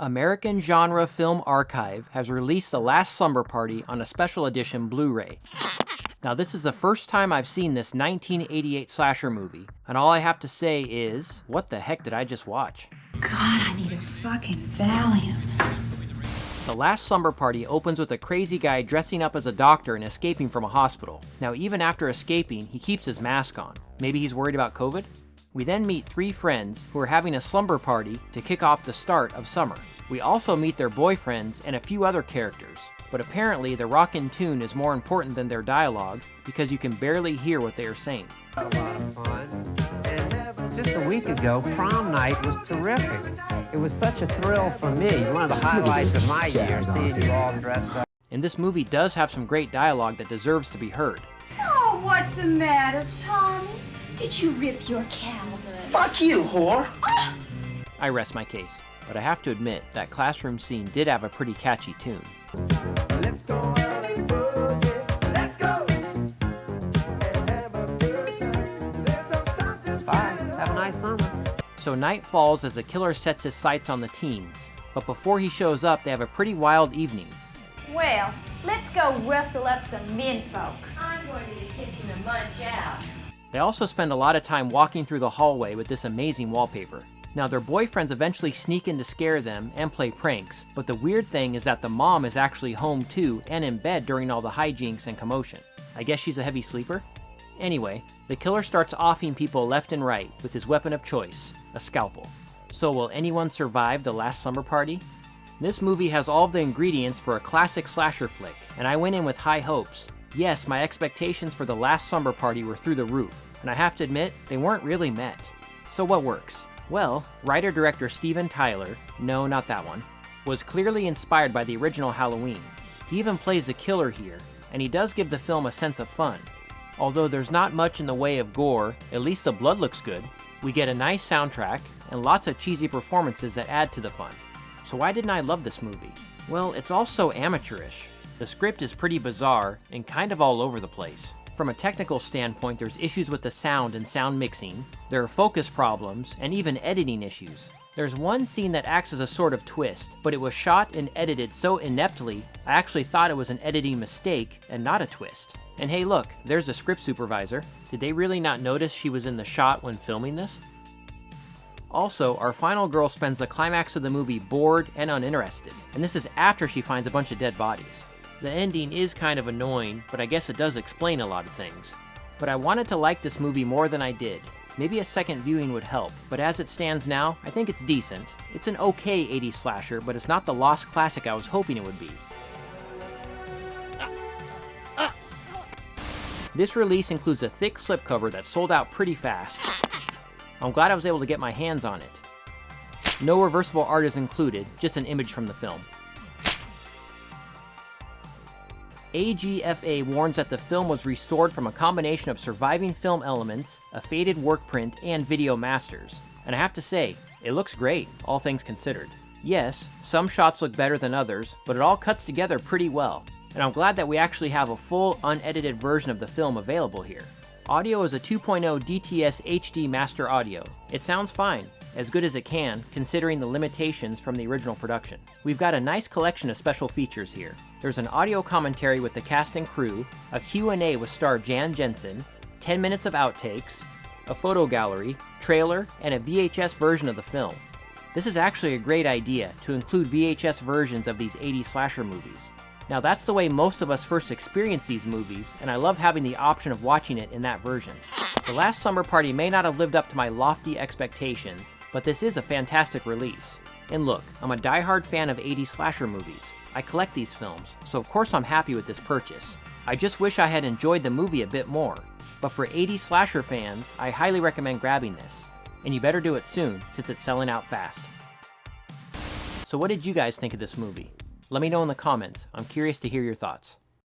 American Genre Film Archive has released The Last Slumber Party on a special edition Blu-ray. Now this is the first time I've seen this 1988 slasher movie, and all I have to say is, what the heck did I just watch? God, I need a fucking Valium. The Last Slumber Party opens with a crazy guy dressing up as a doctor and escaping from a hospital. Now even after escaping, he keeps his mask on. Maybe he's worried about COVID? We then meet three friends who are having a slumber party to kick off the start of summer. We also meet their boyfriends and a few other characters, but apparently the rockin' tune is more important than their dialogue because you can barely hear what they are saying. A lot of fun. And just a week ago, prom night was terrific. It was such a thrill for me. One of the highlights of my year, seeing you all dressed up. And this movie does have some great dialogue that deserves to be heard. Oh, what's the matter, Tommy? Did you rip your Calvin? Fuck you, whore! I rest my case, but I have to admit that classroom scene did have a pretty catchy tune. Let's go out and cruise it. Let's go. And have a good time. There's no time to bye. Have a nice summer. So night falls as the killer sets his sights on the teens, but before he shows up, they have a pretty wild evening. Well, let's go rustle up some menfolk. I'm going to the kitchen to munch out. They also spend a lot of time walking through the hallway with this amazing wallpaper. Now their boyfriends eventually sneak in to scare them and play pranks, but the weird thing is that the mom is actually home too and in bed during all the hijinks and commotion. I guess she's a heavy sleeper? Anyway, the killer starts offing people left and right with his weapon of choice, a scalpel. So will anyone survive the Last Slumber Party? This movie has all of the ingredients for a classic slasher flick, and I went in with high hopes. Yes, my expectations for The Last Slumber Party were through the roof, and I have to admit, they weren't really met. So what works? Well, writer-director Steven Tyler, no, not that one, was clearly inspired by the original Halloween. He even plays the killer here, and he does give the film a sense of fun. Although there's not much in the way of gore, at least the blood looks good. We get a nice soundtrack, and lots of cheesy performances that add to the fun. So why didn't I love this movie? Well, it's also amateurish. The script is pretty bizarre and kind of all over the place. From a technical standpoint, there's issues with the sound and sound mixing, there are focus problems, and even editing issues. There's one scene that acts as a sort of twist, but it was shot and edited so ineptly, I actually thought it was an editing mistake and not a twist. And hey look, there's the script supervisor. Did they really not notice she was in the shot when filming this? Also, our final girl spends the climax of the movie bored and uninterested, and this is after she finds a bunch of dead bodies. The ending is kind of annoying, but I guess it does explain a lot of things. But I wanted to like this movie more than I did. Maybe a second viewing would help, but as it stands now, I think it's decent. It's an okay 80s slasher, but it's not the lost classic I was hoping it would be. This release includes a thick slipcover that sold out pretty fast. I'm glad I was able to get my hands on it. No reversible art is included, just an image from the film. AGFA warns that the film was restored from a combination of surviving film elements, a faded work print, and video masters. And I have to say, it looks great, all things considered. Yes, some shots look better than others, but it all cuts together pretty well. And I'm glad that we actually have a full, unedited version of the film available here. Audio is a 2.0 DTS HD master audio. It sounds fine, as good as it can, considering the limitations from the original production. We've got a nice collection of special features here. There's an audio commentary with the cast and crew, a Q&A with star Jan Jensen, 10 minutes of outtakes, a photo gallery, trailer, and a VHS version of the film. This is actually a great idea, to include VHS versions of these 80s slasher movies. Now that's the way most of us first experience these movies, and I love having the option of watching it in that version. The Last Slumber Party may not have lived up to my lofty expectations, but this is a fantastic release. And look, I'm a diehard fan of 80s slasher movies. I collect these films, so of course I'm happy with this purchase. I just wish I had enjoyed the movie a bit more. But for 80s slasher fans, I highly recommend grabbing this. And you better do it soon, since it's selling out fast. So what did you guys think of this movie? Let me know in the comments. I'm curious to hear your thoughts.